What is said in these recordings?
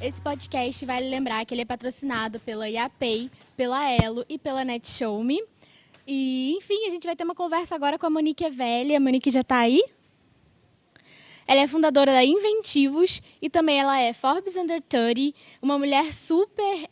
Esse podcast vai lembrar que ele é patrocinado pela Yapay, pela Elo e pela NetShowme. E, enfim, a gente vai ter uma conversa agora com a Monique Evelli. A Monique já está aí? Ela é fundadora da Inventivos e também ela é Forbes Under 30, uma mulher super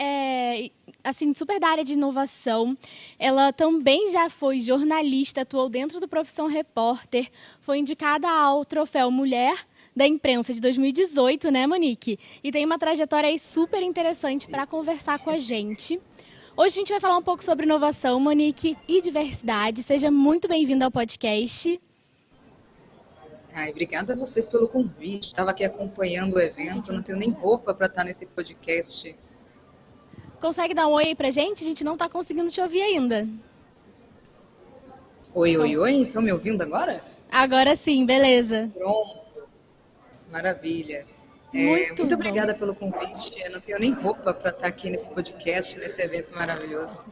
da área de inovação. Ela também já foi jornalista, atuou dentro do Profissão Repórter, foi indicada ao troféu Mulher da Imprensa de 2018, né, Monique? E tem uma trajetória aí super interessante para conversar com a gente. Hoje a gente vai falar um pouco sobre inovação, Monique, e diversidade. Seja muito bem-vinda ao podcast. Obrigada a vocês pelo convite. Estava aqui acompanhando o evento, não tenho nem roupa para estar nesse podcast. Consegue dar um oi aí pra gente? A gente não está conseguindo te ouvir ainda. Oi. Estão me ouvindo agora? Agora sim, beleza. Pronto. Maravilha. Muito obrigada pelo convite. Eu não tenho nem roupa para estar aqui nesse podcast, nesse evento maravilhoso.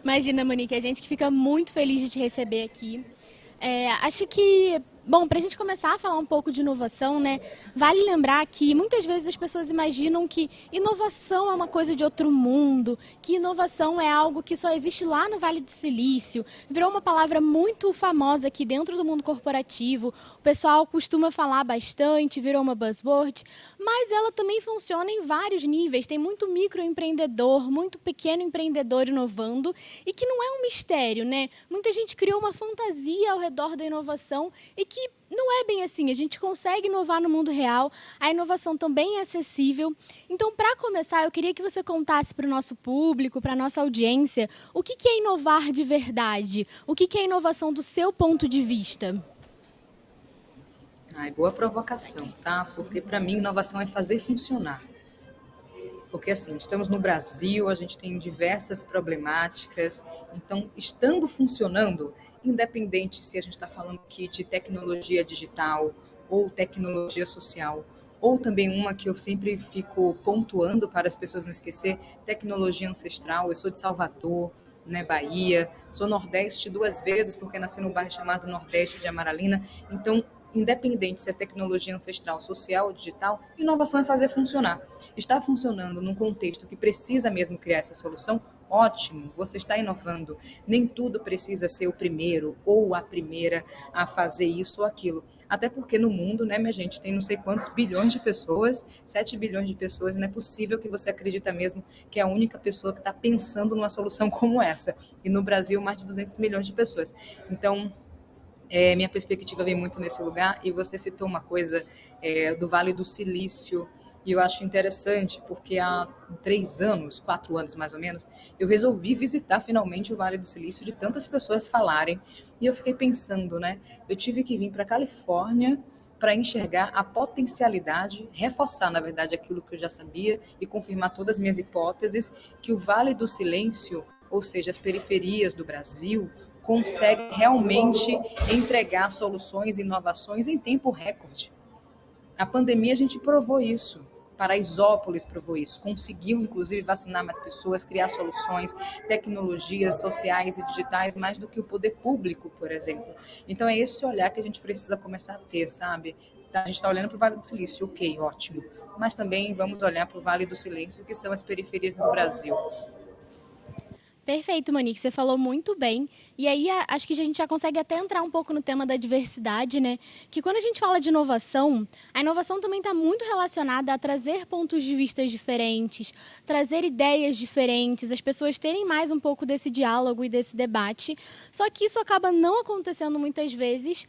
Imagina, Monique, a gente que fica muito feliz de te receber aqui. Acho que, bom, para a gente começar a falar um pouco de inovação, né, vale lembrar que muitas vezes as pessoas imaginam que inovação é uma coisa de outro mundo, que inovação é algo que só existe lá no Vale do Silício. Virou uma palavra muito famosa aqui dentro do mundo corporativo, o pessoal costuma falar bastante, virou uma buzzword, mas ela também funciona em vários níveis. Tem muito microempreendedor, muito pequeno empreendedor inovando, e que não é um mistério, né? Muita gente criou uma fantasia ao redor da inovação e que não é bem assim. A gente consegue inovar no mundo real, a inovação também é acessível. Então, para começar, eu queria que você contasse para o nosso público, para a nossa audiência, o que é inovar de verdade? O que é inovação do seu ponto de vista? Boa provocação, tá? Porque para mim inovação é fazer funcionar. Porque assim, estamos no Brasil, a gente tem diversas problemáticas, então estando funcionando, independente se a gente está falando aqui de tecnologia digital ou tecnologia social, ou também uma que eu sempre fico pontuando para as pessoas não esquecer, tecnologia ancestral. Eu sou de Salvador, né, Bahia, sou Nordeste 2 vezes, porque nasci num bairro chamado Nordeste de Amaralina, então independente se é tecnologia ancestral, social ou digital, inovação é fazer funcionar. Está funcionando num contexto que precisa mesmo criar essa solução, ótimo, você está inovando. Nem tudo precisa ser o primeiro ou a primeira a fazer isso ou aquilo. Até porque no mundo, né, minha gente, tem não sei quantos bilhões de pessoas, 7 bilhões de pessoas, não é possível que você acredita mesmo que é a única pessoa que está pensando numa solução como essa. E no Brasil, mais de 200 milhões de pessoas. Então, minha perspectiva vem muito nesse lugar, e você citou uma coisa do Vale do Silício, e eu acho interessante, porque há 3 anos, 4 anos mais ou menos, eu resolvi visitar finalmente o Vale do Silício, de tantas pessoas falarem, e eu fiquei pensando, né, eu tive que vir para a Califórnia para enxergar a potencialidade, reforçar, na verdade, aquilo que eu já sabia e confirmar todas as minhas hipóteses, que o Vale do Silêncio, ou seja, as periferias do Brasil, consegue realmente entregar soluções e inovações em tempo recorde. A pandemia a gente provou isso. Paraisópolis provou isso. Conseguiu, inclusive, vacinar mais pessoas, criar soluções, tecnologias sociais e digitais, mais do que o poder público, por exemplo. Então, é esse olhar que a gente precisa começar a ter, sabe? A gente está olhando para o Vale do Silício, ok, ótimo. Mas também vamos olhar para o Vale do Silêncio, que são as periferias do Brasil. Perfeito, Monique, você falou muito bem. E aí, acho que a gente já consegue até entrar um pouco no tema da diversidade, né? Que quando a gente fala de inovação, a inovação também está muito relacionada a trazer pontos de vista diferentes, trazer ideias diferentes, as pessoas terem mais um pouco desse diálogo e desse debate. Só que isso acaba não acontecendo muitas vezes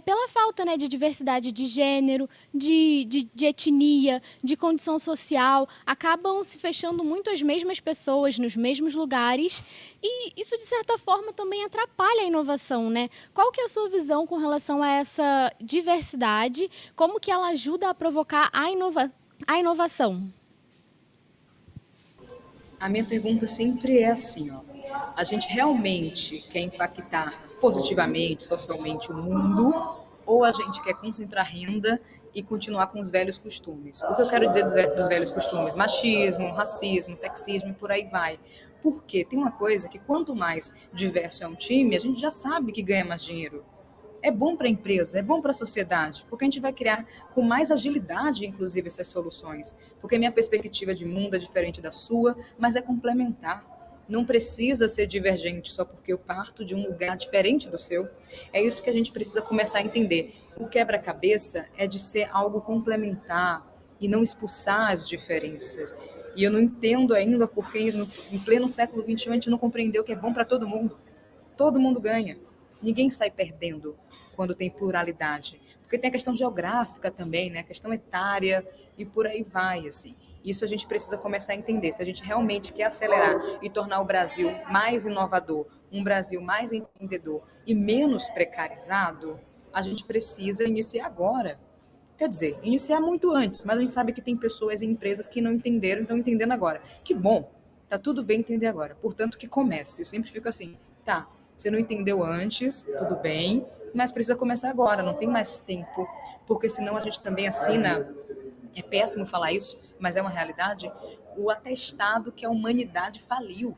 pela falta, né, de diversidade de gênero, de etnia, de condição social. Acabam se fechando muito as mesmas pessoas nos mesmos lugares. E isso, de certa forma, também atrapalha a inovação, né? Qual que é a sua visão com relação a essa diversidade? Como que ela ajuda a provocar a inovação? A minha pergunta sempre é assim, ó. A gente realmente quer impactar positivamente, socialmente o mundo, ou a gente quer concentrar renda e continuar com os velhos costumes? O que eu quero dizer dos velhos costumes? Machismo, racismo, sexismo e por aí vai. Porque tem uma coisa que quanto mais diverso é um time, a gente já sabe que ganha mais dinheiro. é bom para a empresa, é bom para a sociedade, porque a gente vai criar com mais agilidade, inclusive, essas soluções. Porque minha perspectiva de mundo é diferente da sua, mas é complementar. Não precisa ser divergente só porque eu parto de um lugar diferente do seu. É isso que a gente precisa começar a entender. O quebra-cabeça é de ser algo complementar e não expulsar as diferenças. E eu não entendo ainda porque em pleno século XXI a gente não compreendeu que é bom para todo mundo. Todo mundo ganha. Ninguém sai perdendo quando tem pluralidade. Porque tem a questão geográfica também, né? A questão etária e por aí vai, assim. Isso a gente precisa começar a entender. Se a gente realmente quer acelerar e tornar o Brasil mais inovador, um Brasil mais empreendedor e menos precarizado, a gente precisa iniciar agora. Quer dizer, iniciar muito antes, mas a gente sabe que tem pessoas e empresas que não entenderam, estão entendendo agora. Que bom, tá tudo bem entender agora. Portanto, que comece. Eu sempre fico assim, tá, você não entendeu antes, tudo bem, mas precisa começar agora, não tem mais tempo, porque senão a gente também assina, é péssimo falar isso, mas é uma realidade, o atestado que a humanidade faliu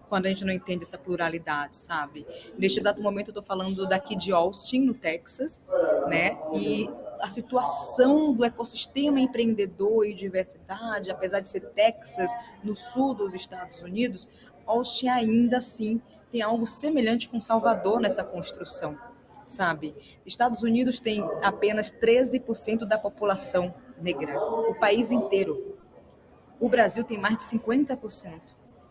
quando a gente não entende essa pluralidade, sabe? Neste exato momento eu estou falando daqui de Austin, no Texas, né? E a situação do ecossistema empreendedor e diversidade, apesar de ser Texas, no sul dos Estados Unidos, Austin ainda assim tem algo semelhante com Salvador nessa construção, sabe? Estados Unidos tem apenas 13% da população negra, o país inteiro. O Brasil tem mais de 50%.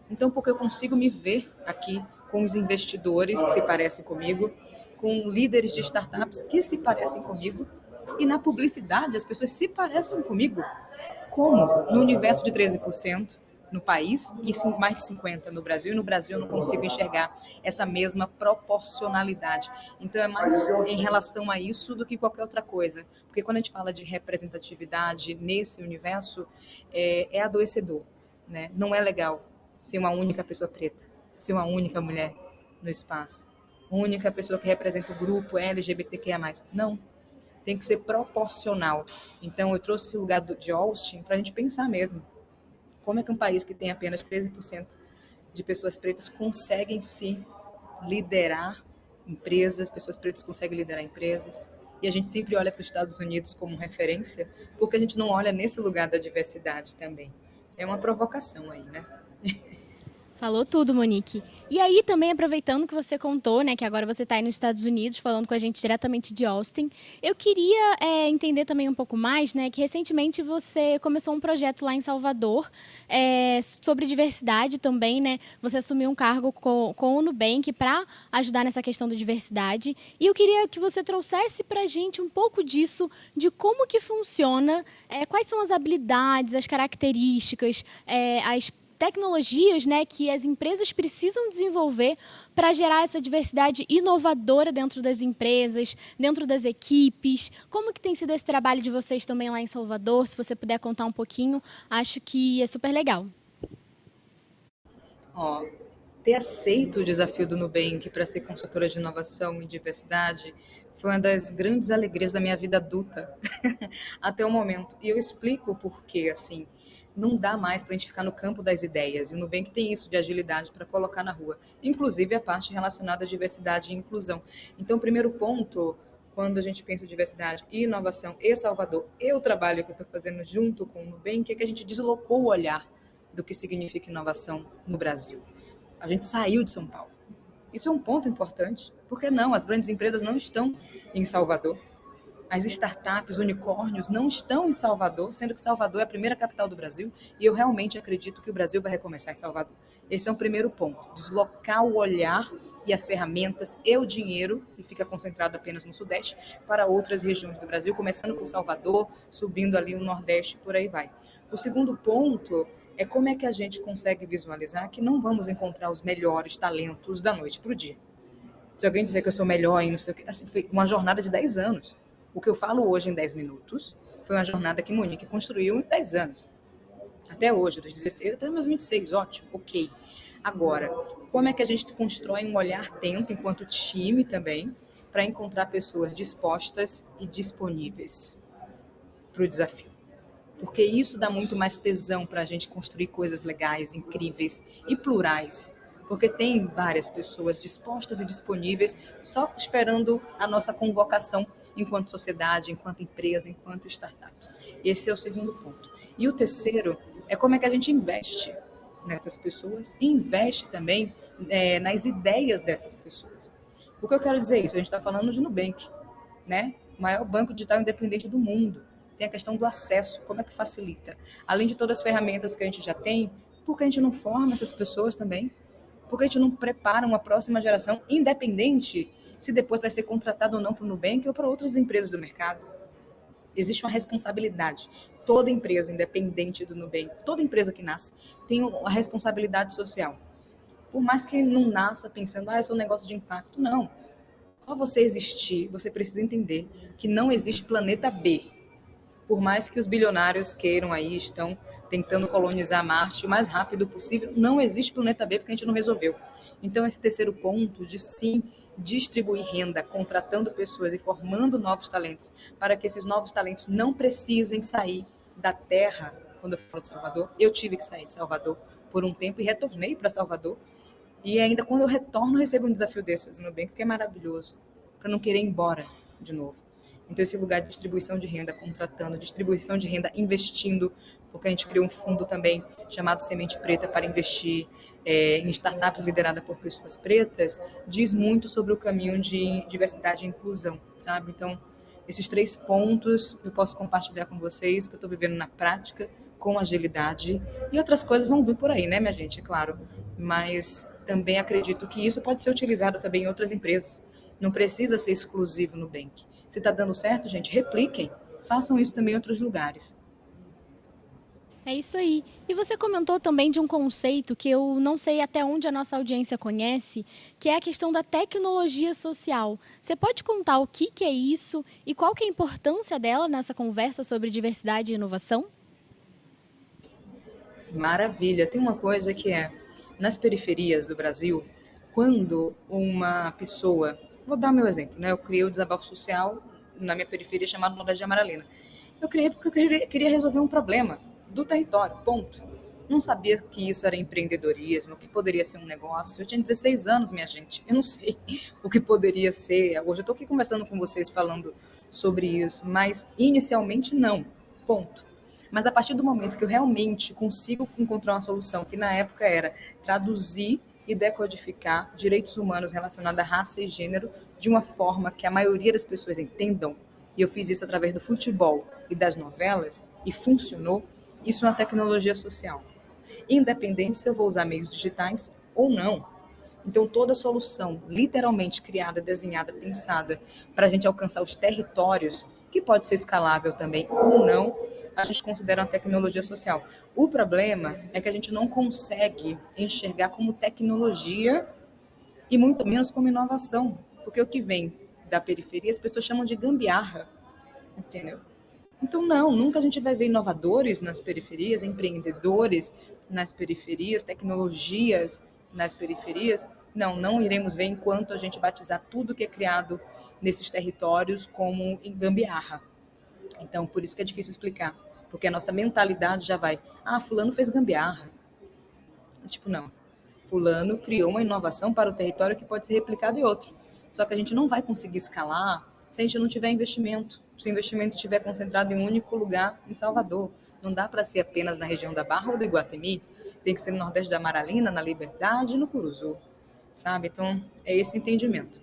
Então, porque eu consigo me ver aqui com os investidores que se parecem comigo, com líderes de startups que se parecem comigo, e na publicidade as pessoas se parecem comigo. Como? No universo de 13% no país e mais de 50% no Brasil. E no Brasil eu não consigo enxergar essa mesma proporcionalidade. Então é mais em relação a isso do que qualquer outra coisa. Porque quando a gente fala de representatividade nesse universo, é adoecedor, né? Não é legal ser uma única pessoa preta, ser uma única mulher no espaço, única pessoa que representa o grupo LGBTQIA+. Não, tem que ser proporcional. Então, eu trouxe esse lugar de Austin para a gente pensar mesmo. Como é que um país que tem apenas 13% de pessoas pretas conseguem se liderar empresas, pessoas pretas conseguem liderar empresas, e a gente sempre olha para os Estados Unidos como referência, porque a gente não olha nesse lugar da diversidade também. É uma provocação aí, né? Falou tudo, Monique. E aí, também aproveitando que você contou, né, que agora você está aí nos Estados Unidos, falando com a gente diretamente de Austin, eu queria entender também um pouco mais, né, que recentemente você começou um projeto lá em Salvador sobre diversidade também, né? Você assumiu um cargo com o Nubank para ajudar nessa questão da diversidade. E eu queria que você trouxesse para a gente um pouco disso, de como que funciona, quais são as habilidades, as características, as tecnologias, né, que as empresas precisam desenvolver para gerar essa diversidade inovadora dentro das empresas, dentro das equipes. Como que tem sido esse trabalho de vocês também lá em Salvador? Se você puder contar um pouquinho, acho que é super legal. Ter aceito o desafio do Nubank para ser consultora de inovação e diversidade foi uma das grandes alegrias da minha vida adulta até o momento. E eu explico o porquê, assim, não dá mais para a gente ficar no campo das ideias. E o Nubank tem isso de agilidade para colocar na rua, inclusive a parte relacionada à diversidade e inclusão. Então, o primeiro ponto, quando a gente pensa em diversidade e inovação e Salvador, e o trabalho que eu estou fazendo junto com o Nubank, é que a gente deslocou o olhar do que significa inovação no Brasil. A gente saiu de São Paulo. Isso é um ponto importante. Por que não? As grandes empresas não estão em Salvador. As startups, unicórnios, não estão em Salvador, sendo que Salvador é a primeira capital do Brasil, e eu realmente acredito que o Brasil vai recomeçar em Salvador. Esse é o primeiro ponto, deslocar o olhar e as ferramentas e o dinheiro, que fica concentrado apenas no Sudeste, para outras regiões do Brasil, começando por Salvador, subindo ali o Nordeste, por aí vai. O segundo ponto é como é que a gente consegue visualizar que não vamos encontrar os melhores talentos da noite para o dia. Se alguém dizer que eu sou melhor em não sei o que, assim, foi uma jornada de 10 anos. O que eu falo hoje em 10 minutos foi uma jornada que Monique construiu em 10 anos. Até hoje, dos 16 até meus 26, ótimo, ok. Agora, como é que a gente constrói um olhar atento, enquanto time também, para encontrar pessoas dispostas e disponíveis para o desafio? Porque isso dá muito mais tesão para a gente construir coisas legais, incríveis e plurais. porque tem várias pessoas dispostas e disponíveis só esperando a nossa convocação enquanto sociedade, enquanto empresa, enquanto startups. Esse é o segundo ponto. E o terceiro é como é que a gente investe nessas pessoas e investe também nas ideias dessas pessoas. O que eu quero dizer é isso? A gente está falando de Nubank, né? O maior banco digital independente do mundo. Tem a questão do acesso, como é que facilita? Além de todas as ferramentas que a gente já tem, por que a gente não forma essas pessoas também? Por que a gente não prepara uma próxima geração independente se depois vai ser contratado ou não para o Nubank ou para outras empresas do mercado? Existe uma responsabilidade. Toda empresa, independente do Nubank, toda empresa que nasce, tem uma responsabilidade social. Por mais que não nasça pensando, eu sou um negócio de impacto, não. Só você existir, você precisa entender que não existe planeta B. Por mais que os bilionários queiram aí, estão tentando colonizar Marte o mais rápido possível, não existe planeta B porque a gente não resolveu. Então, esse terceiro ponto de sim distribuir renda, contratando pessoas e formando novos talentos, para que esses novos talentos não precisem sair da terra. Quando eu falo de Salvador, eu tive que sair de Salvador por um tempo e retornei para Salvador. E ainda quando eu retorno, recebo um desafio desse do Nubank, que é maravilhoso, para não querer ir embora de novo. Então, esse lugar de distribuição de renda, contratando, distribuição de renda, investindo, porque a gente criou um fundo também chamado Semente Preta para investir em startups lideradas por pessoas pretas, diz muito sobre o caminho de diversidade e inclusão, sabe? Então, esses 3 pontos eu posso compartilhar com vocês, que eu estou vivendo na prática, com agilidade, e outras coisas vão vir por aí, né, minha gente? É claro. Mas também acredito que isso pode ser utilizado também em outras empresas. Não precisa ser exclusivo no Nubank. Se está dando certo, gente, repliquem. Façam isso também em outros lugares. É isso aí. E você comentou também de um conceito que eu não sei até onde a nossa audiência conhece, que é a questão da tecnologia social. Você pode contar o que é isso e qual que é a importância dela nessa conversa sobre diversidade e inovação? Maravilha. Tem uma coisa que nas periferias do Brasil, quando uma pessoa... Vou dar meu exemplo, né? Eu criei o Desabafo Social na minha periferia chamado Nordeste de Amaralina. Eu criei porque eu queria resolver um problema do território, ponto. Não sabia que isso era empreendedorismo, que poderia ser um negócio. Eu tinha 16 anos, minha gente. Eu não sei o que poderia ser. Hoje eu estou aqui conversando com vocês falando sobre isso, mas inicialmente não, ponto. Mas a partir do momento que eu realmente consigo encontrar uma solução, que na época era traduzir e decodificar direitos humanos relacionados à raça e gênero de uma forma que a maioria das pessoas entendam, e eu fiz isso através do futebol e das novelas, e funcionou, isso é uma tecnologia social. Independente se eu vou usar meios digitais ou não. Então, toda solução literalmente criada, desenhada, pensada para a gente alcançar os territórios, que pode ser escalável também ou não, a gente considera uma tecnologia social. O problema é que a gente não consegue enxergar como tecnologia e muito menos como inovação, porque o que vem da periferia as pessoas chamam de gambiarra, entendeu? Então, não, nunca a gente vai ver inovadores nas periferias, empreendedores nas periferias, tecnologias nas periferias. Não, não iremos ver enquanto a gente batizar tudo que é criado nesses territórios como em gambiarra. Então, por isso que é difícil explicar, porque a nossa mentalidade já vai, fulano fez gambiarra. Tipo, não, fulano criou uma inovação para o território que pode ser replicado em outro. Só que a gente não vai conseguir escalar se a gente não tiver investimento. Se o investimento estiver concentrado em um único lugar, em Salvador. Não dá para ser apenas na região da Barra ou do Iguatemi. Tem que ser no Nordeste da Amaralina, na Liberdade e no Curuzu. Sabe? Então, é esse entendimento.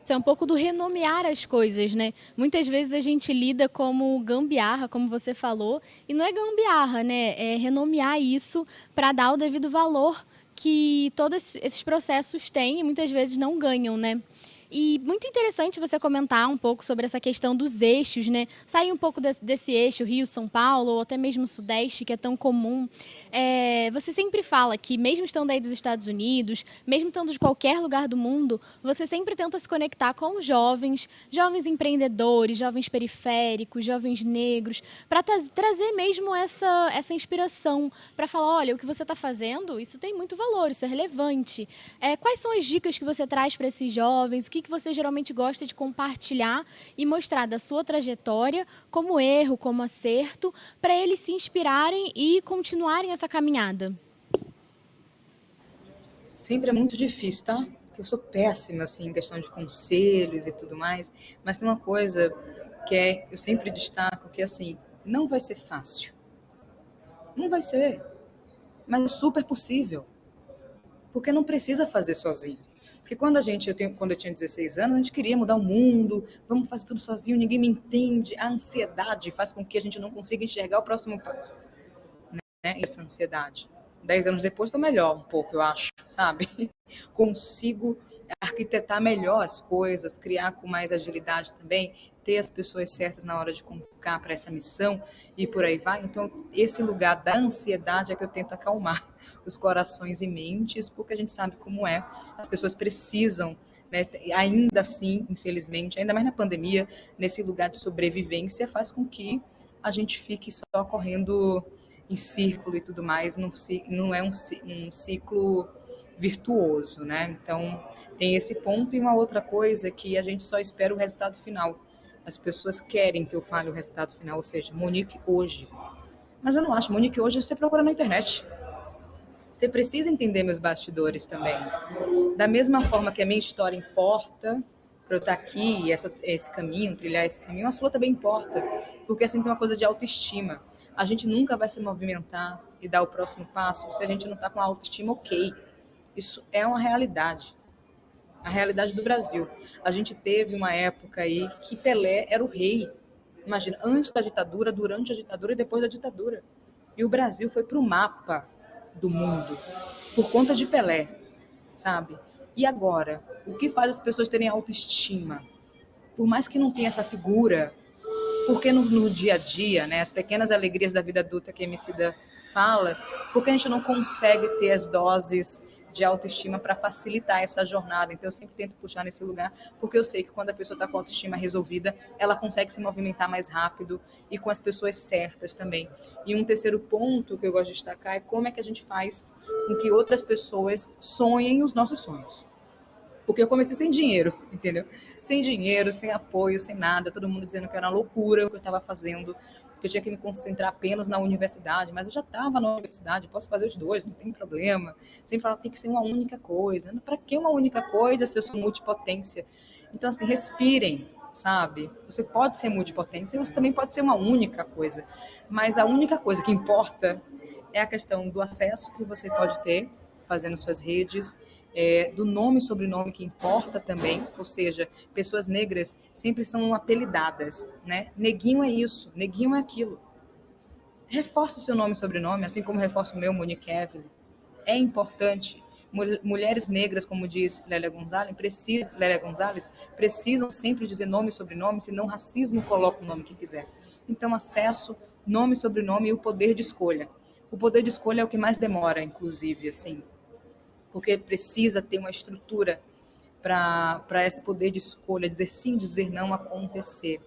Isso é um pouco do renomear as coisas, né? Muitas vezes a gente lida como gambiarra, como você falou, e não é gambiarra, né? É renomear isso para dar o devido valor que todos esses processos têm e muitas vezes não ganham, né? E muito interessante você comentar um pouco sobre essa questão dos eixos, né? Sair um pouco desse eixo Rio-São Paulo, ou até mesmo Sudeste, que é tão comum. Você sempre fala que, mesmo estando aí dos Estados Unidos, mesmo estando de qualquer lugar do mundo, você sempre tenta se conectar com jovens empreendedores, jovens periféricos, jovens negros, para trazer mesmo essa inspiração, para falar, olha, o que você está fazendo, isso tem muito valor, isso é relevante. Quais são as dicas que você traz para esses jovens? O que você geralmente gosta de compartilhar e mostrar da sua trajetória, como erro, como acerto, para eles se inspirarem e continuarem essa caminhada? sempre é muito difícil, tá? Porque eu sou péssima, assim, em questão de conselhos e tudo mais, mas tem uma coisa que eu sempre destaco, que assim, não vai ser fácil. Não vai ser, mas é super possível, porque não precisa fazer sozinho. Porque quando eu tinha 16 anos, a gente queria mudar o mundo, vamos fazer tudo sozinho, ninguém me entende. A ansiedade faz com que a gente não consiga enxergar o próximo passo, né? Essa ansiedade. 10 anos depois estou melhor um pouco, eu acho, sabe? Consigo arquitetar melhor as coisas, criar com mais agilidade também, ter as pessoas certas na hora de convocar para essa missão e por aí vai. Então, esse lugar da ansiedade é que eu tento acalmar os corações e mentes, porque a gente sabe como é. As pessoas precisam, né, ainda assim, infelizmente, ainda mais na pandemia, nesse lugar de sobrevivência, faz com que a gente fique só correndo em círculo e tudo mais, não é um ciclo virtuoso, né? Então, tem esse ponto e uma outra coisa que a gente só espera o resultado final. As pessoas querem que eu fale o resultado final, ou seja, Monique hoje. Mas eu não acho. Monique hoje você procura na internet. Você precisa entender meus bastidores também. Da mesma forma que a minha história importa para eu estar aqui, esse caminho, trilhar esse caminho, a sua também importa. Porque assim tem uma coisa de autoestima. A gente nunca vai se movimentar e dar o próximo passo se a gente não está com a autoestima ok. Isso é uma realidade. A realidade do Brasil. A gente teve uma época aí que Pelé era o rei. Imagina, antes da ditadura, durante a ditadura e depois da ditadura. E o Brasil foi para o mapa do mundo por conta de Pelé, sabe? E agora, o que faz as pessoas terem autoestima? Por mais que não tenha essa figura, porque no dia a dia, né, as pequenas alegrias da vida adulta que a Emicida fala, porque a gente não consegue ter as doses de autoestima para facilitar essa jornada. Então eu sempre tento puxar nesse lugar, porque eu sei que quando a pessoa está com a autoestima resolvida, ela consegue se movimentar mais rápido e com as pessoas certas também. E um terceiro ponto que eu gosto de destacar é como é que a gente faz com que outras pessoas sonhem os nossos sonhos. Porque eu comecei sem dinheiro, entendeu? Sem dinheiro, sem apoio, sem nada, todo mundo dizendo que era uma loucura o que eu estava fazendo, que eu tinha que me concentrar apenas na universidade, mas eu já estava na universidade, posso fazer os dois, não tem problema. Sempre falava que tem que ser uma única coisa. Para que uma única coisa se eu sou multipotência? Então, assim, respirem, sabe? Você pode ser multipotência, você também pode ser uma única coisa, mas a única coisa que importa é a questão do acesso que você pode ter fazendo suas redes, do nome e sobrenome que importa também, ou seja, pessoas negras sempre são apelidadas, né? Neguinho é isso, neguinho é aquilo. Reforça o seu nome e sobrenome, assim como reforça o meu, Monique Evelyn. É importante. Mulheres negras, como diz Lélia Gonzalez, precisam sempre dizer nome e sobrenome, senão o racismo coloca o nome que quiser. Então, acesso, nome e sobrenome e o poder de escolha. O poder de escolha é o que mais demora, inclusive, assim, porque precisa ter uma estrutura para esse poder de escolha, dizer sim, dizer não acontecer.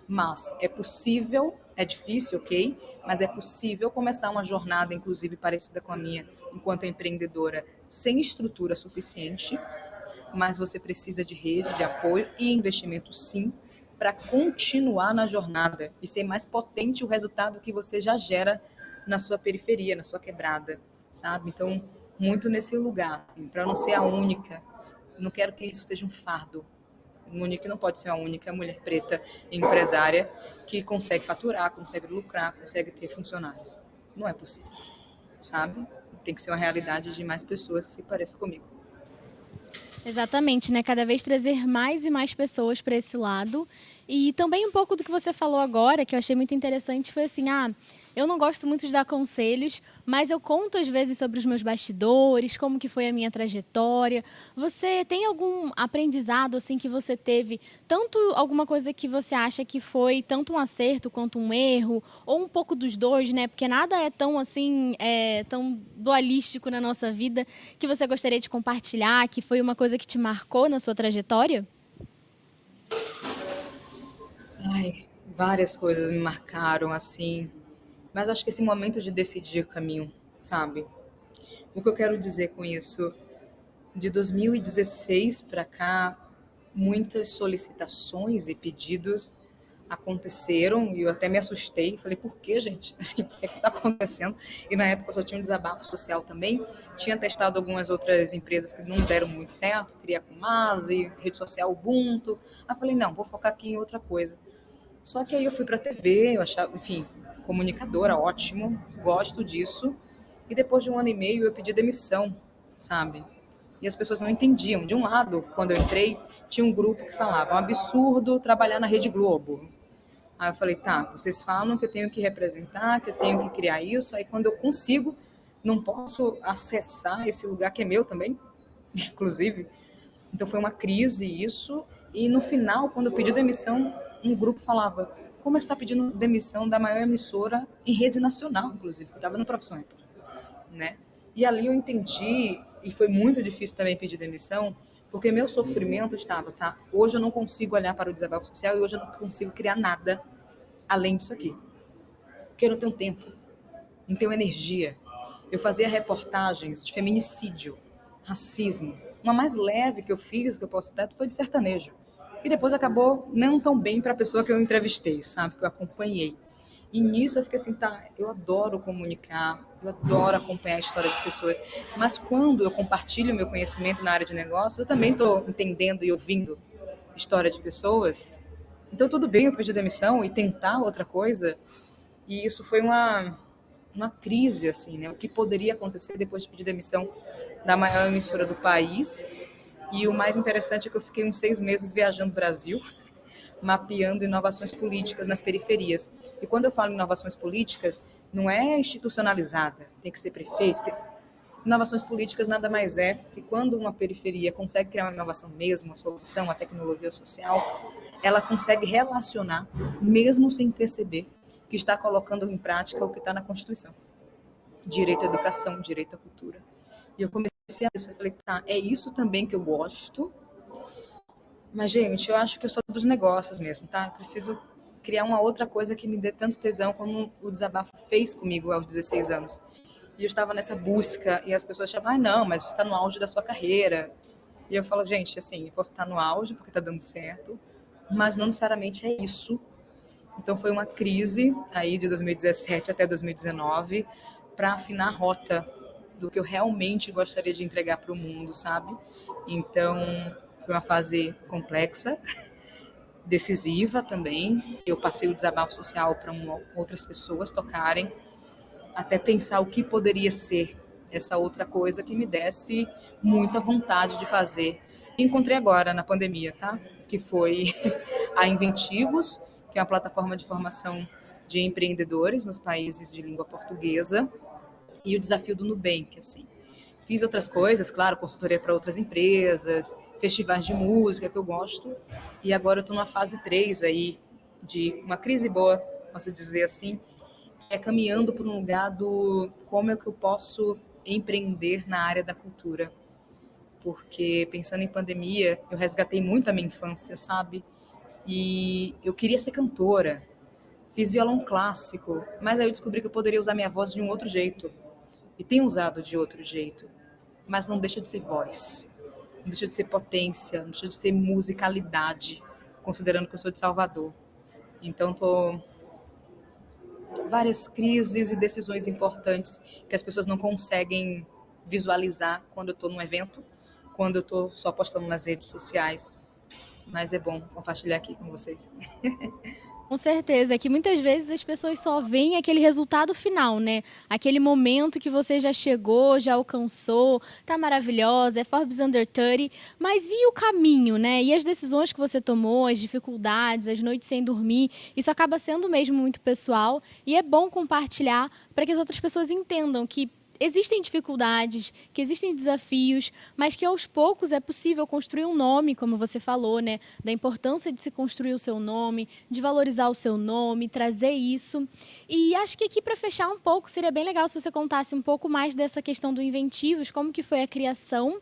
Mas é possível, é difícil, ok? Mas é possível começar uma jornada, inclusive parecida com a minha, enquanto empreendedora, sem estrutura suficiente, mas você precisa de rede, de apoio e investimento, sim, para continuar na jornada e ser mais potente o resultado que você já gera na sua periferia, na sua quebrada, sabe? Então, muito nesse lugar, assim, para não ser a única. Não quero que isso seja um fardo. Monique não pode ser a única mulher preta empresária que consegue faturar, consegue lucrar, consegue ter funcionários. Não é possível, sabe? Tem que ser uma realidade de mais pessoas que se pareçam comigo. Exatamente, né? Cada vez trazer mais e mais pessoas para esse lado. E também um pouco do que você falou agora, que eu achei muito interessante, foi assim, eu não gosto muito de dar conselhos, mas eu conto às vezes sobre os meus bastidores, como que foi a minha trajetória. Você tem algum aprendizado assim que você teve, tanto alguma coisa que você acha que foi tanto um acerto quanto um erro, ou um pouco dos dois, né? Porque nada é tão assim, tão dualístico na nossa vida, que você gostaria de compartilhar, que foi uma coisa que te marcou na sua trajetória? Ai, várias coisas me marcaram assim, mas acho que esse momento de decidir o caminho, sabe? O que eu quero dizer com isso? De 2016 para cá, muitas solicitações e pedidos aconteceram e eu até me assustei. Falei, por que, gente? Assim, o que é que está acontecendo? E na época eu só tinha um desabafo social também. Tinha testado algumas outras empresas que não deram muito certo, queria com Mase, rede social Ubuntu. Aí eu falei, não, vou focar aqui em outra coisa. Só que aí eu fui para a TV, eu achava, enfim, comunicadora, ótimo, gosto disso. E depois de 1 ano e meio eu pedi demissão, sabe? E as pessoas não entendiam. De um lado, quando eu entrei, tinha um grupo que falava, é um absurdo trabalhar na Rede Globo. Aí eu falei, tá, vocês falam que eu tenho que representar, que eu tenho que criar isso, aí quando eu consigo, não posso acessar esse lugar que é meu também, inclusive. Então foi uma crise isso, e no final, quando eu pedi demissão, um grupo falava, como você está pedindo demissão da maior emissora em rede nacional, inclusive, que eu estava no Profissões, né? E ali eu entendi, e foi muito difícil também pedir demissão, porque meu sofrimento estava, tá? Hoje eu não consigo olhar para o desabafo social e hoje eu não consigo criar nada além disso aqui. Porque eu não tenho tempo, não tenho energia. Eu fazia reportagens de feminicídio, racismo. Uma mais leve que eu fiz, que eu posso dar, foi de sertanejo. Que depois acabou não tão bem para a pessoa que eu entrevistei, sabe? Que eu acompanhei. E nisso eu fiquei assim, tá, eu adoro comunicar, eu adoro acompanhar a história de pessoas, mas quando eu compartilho meu conhecimento na área de negócios, eu também estou entendendo e ouvindo história de pessoas. Então tudo bem eu pedir demissão e tentar outra coisa, e isso foi uma crise, assim, né? O que poderia acontecer depois de pedir demissão da maior emissora do país. E o mais interessante é que eu fiquei uns 6 meses viajando o Brasil, mapeando inovações políticas nas periferias. E quando eu falo em inovações políticas, não é institucionalizada, tem que ser prefeito. Inovações políticas nada mais é que quando uma periferia consegue criar uma inovação mesmo, uma solução, uma tecnologia social, ela consegue relacionar, mesmo sem perceber, que está colocando em prática o que está na Constituição. Direito à educação, direito à cultura. E eu comecei a isso, eu falei, tá, é isso também que eu gosto, mas, gente, eu acho que eu sou dos negócios mesmo, tá? Eu preciso criar uma outra coisa que me dê tanto tesão como o desabafo fez comigo aos 16 anos. E eu estava nessa busca e as pessoas achavam, ah, não, mas você está no auge da sua carreira. E eu falo, gente, assim, eu posso estar no auge porque está dando certo, mas não necessariamente é isso. Então foi uma crise aí de 2017 até 2019 para afinar a rota do que eu realmente gostaria de entregar para o mundo, sabe? Então foi uma fase complexa, decisiva também. Eu passei o desabafo social para outras pessoas tocarem, até pensar o que poderia ser essa outra coisa que me desse muita vontade de fazer. Encontrei agora na pandemia, tá? Que foi a Inventivos, que é uma plataforma de formação de empreendedores nos países de língua portuguesa, e o desafio do Nubank, assim. Fiz outras coisas, claro, consultoria para outras empresas, festivais de música que eu gosto, e agora eu estou numa fase 3 aí, de uma crise boa, posso dizer assim, é caminhando para um lugar do como é que eu posso empreender na área da cultura. Porque pensando em pandemia, eu resgatei muito a minha infância, sabe? E eu queria ser cantora, fiz violão clássico, mas aí eu descobri que eu poderia usar minha voz de um outro jeito. E tenho usado de outro jeito, mas não deixa de ser voz, não deixa de ser potência, não deixa de ser musicalidade, considerando que eu sou de Salvador. Então, tô várias crises e decisões importantes que as pessoas não conseguem visualizar quando eu estou num evento, quando eu estou só postando nas redes sociais. Mas é bom compartilhar aqui com vocês. Com certeza, é que muitas vezes as pessoas só veem aquele resultado final, né? Aquele momento que você já chegou, já alcançou, tá maravilhosa, é Forbes Under 30, mas e o caminho, né? E as decisões que você tomou, as dificuldades, as noites sem dormir, isso acaba sendo mesmo muito pessoal e é bom compartilhar para que as outras pessoas entendam que existem dificuldades, que existem desafios, mas que aos poucos é possível construir um nome, como você falou, né? Da importância de se construir o seu nome, de valorizar o seu nome, trazer isso. E acho que aqui, para fechar um pouco, seria bem legal se você contasse um pouco mais dessa questão do Inventivos, como que foi a criação.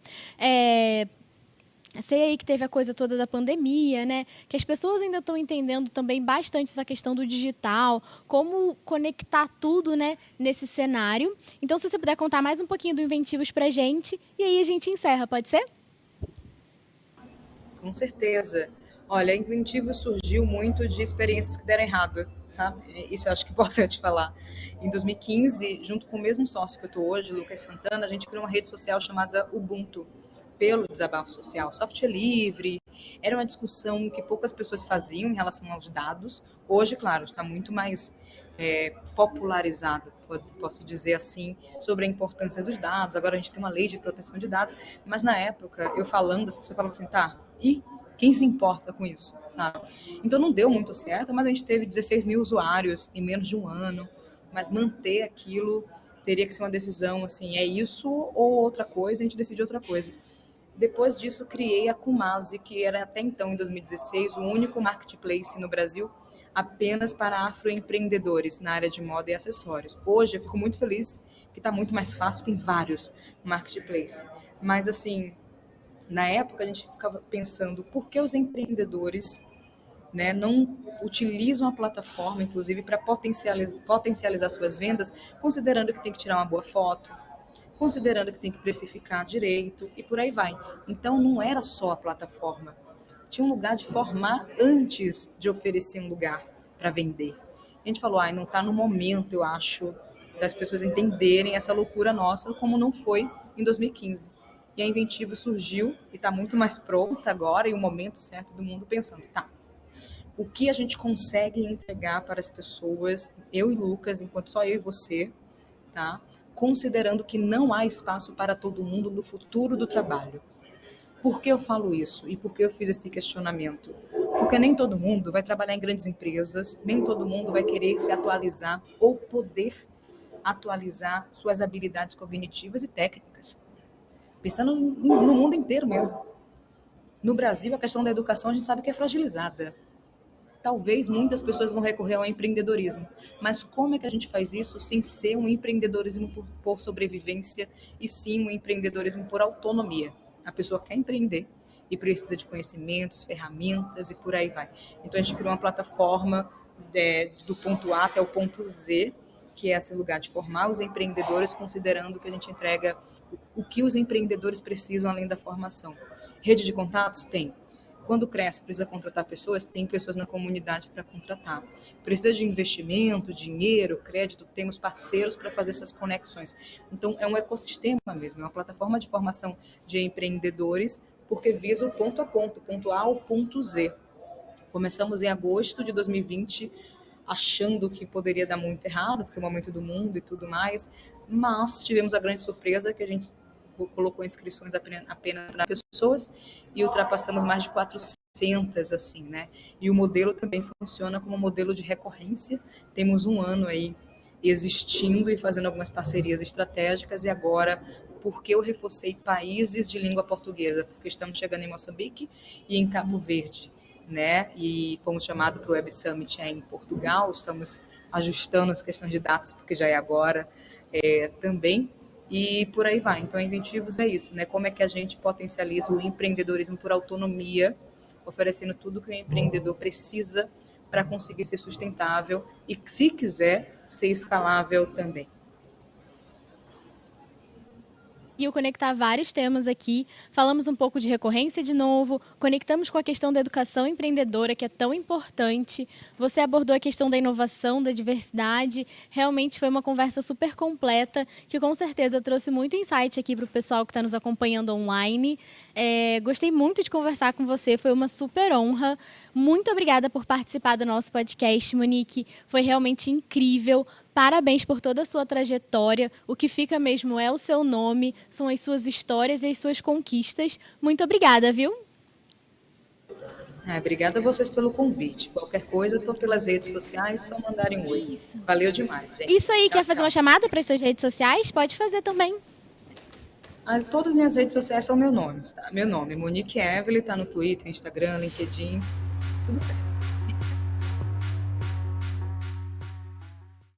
Sei aí que teve a coisa toda da pandemia, né? Que as pessoas ainda estão entendendo também bastante essa questão do digital, como conectar tudo, né, nesse cenário. Então, se você puder contar mais um pouquinho do Inventivos pra gente, e aí a gente encerra, pode ser? Com certeza. Olha, a Inventivo surgiu muito de experiências que deram errado, sabe? Isso eu acho que é importante falar. Em 2015, junto com o mesmo sócio que eu estou hoje, Lucas Santana, a gente criou uma rede social chamada Ubuntu, pelo desabafo social. Software livre, era uma discussão que poucas pessoas faziam em relação aos dados. Hoje, claro, está muito mais popularizado, posso dizer assim, sobre a importância dos dados. Agora a gente tem uma lei de proteção de dados, mas na época, eu falando, as pessoas falavam assim, tá, e quem se importa com isso, sabe? Então não deu muito certo, mas a gente teve 16 mil usuários em menos de um ano, mas manter aquilo teria que ser uma decisão, assim, é isso ou outra coisa, a gente decide outra coisa. Depois disso, criei a Kumasi, que era até então, em 2016, o único marketplace no Brasil apenas para afroempreendedores na área de moda e acessórios. Hoje, eu fico muito feliz que está muito mais fácil, tem vários marketplaces. Mas, assim, na época, a gente ficava pensando por que os empreendedores, né, não utilizam a plataforma, inclusive, para potencializar suas vendas, considerando que tem que tirar uma boa foto, considerando que tem que precificar direito e por aí vai. Então, não era só a plataforma. Tinha um lugar de formar antes de oferecer um lugar para vender. A gente falou, não está no momento, eu acho, das pessoas entenderem essa loucura nossa, como não foi em 2015. E a Inventivo surgiu e está muito mais pronta agora, e o momento certo do mundo pensando, tá, o que a gente consegue entregar para as pessoas, eu e Lucas, enquanto só eu e você, tá? Considerando que não há espaço para todo mundo no futuro do trabalho. Por que eu falo isso? E por que eu fiz esse questionamento? Porque nem todo mundo vai trabalhar em grandes empresas, nem todo mundo vai querer se atualizar ou poder atualizar suas habilidades cognitivas e técnicas. Pensando no mundo inteiro mesmo. No Brasil, a questão da educação a gente sabe que é fragilizada. Talvez muitas pessoas vão recorrer ao empreendedorismo, mas como é que a gente faz isso sem ser um empreendedorismo por sobrevivência e sim um empreendedorismo por autonomia? A pessoa quer empreender e precisa de conhecimentos, ferramentas e por aí vai. Então a gente criou uma plataforma do ponto A até o ponto Z, que é esse lugar de formar os empreendedores, considerando que a gente entrega o que os empreendedores precisam além da formação. Rede de contatos? Tem. Quando cresce, precisa contratar pessoas, tem pessoas na comunidade para contratar. Precisa de investimento, dinheiro, crédito, temos parceiros para fazer essas conexões. Então, é um ecossistema mesmo, é uma plataforma de formação de empreendedores, porque visa o ponto a ponto A ao ponto Z. Começamos em agosto de 2020, achando que poderia dar muito errado, porque é o momento do mundo e tudo mais, mas tivemos a grande surpresa que a gente colocou inscrições apenas para pessoas e ultrapassamos mais de 400, assim, né? E o modelo também funciona como modelo de recorrência. Temos um ano aí existindo e fazendo algumas parcerias estratégicas e agora, porque eu reforcei países de língua portuguesa? Porque estamos chegando em Moçambique e em Cabo Verde, né? E fomos chamados para o Web Summit em Portugal, estamos ajustando as questões de datas, porque já é agora também. E por aí vai. Então, Inventivos é isso, né? Como é que a gente potencializa o empreendedorismo por autonomia, oferecendo tudo que o empreendedor precisa para conseguir ser sustentável e, se quiser, ser escalável também. E conectar vários temas aqui. Falamos um pouco de recorrência de novo, conectamos com a questão da educação empreendedora, que é tão importante. Você abordou a questão da inovação, da diversidade. Realmente foi uma conversa super completa, que com certeza trouxe muito insight aqui para o pessoal que está nos acompanhando online. Gostei muito de conversar com você, foi uma super honra. Muito obrigada por participar do nosso podcast, Monique. Foi realmente incrível. Parabéns por toda a sua trajetória. O que fica mesmo é o seu nome, são as suas histórias e as suas conquistas. Muito obrigada, viu? Obrigada a vocês pelo convite. Qualquer coisa, estou pelas redes sociais, só mandarem um oi. Isso. Valeu demais, gente. Isso aí, quer fazer uma chamada para as suas redes sociais? Pode fazer também. Todas as minhas redes sociais são meu nome, tá? Meu nome, Monique Evelyn, está no Twitter, Instagram, LinkedIn, tudo certo.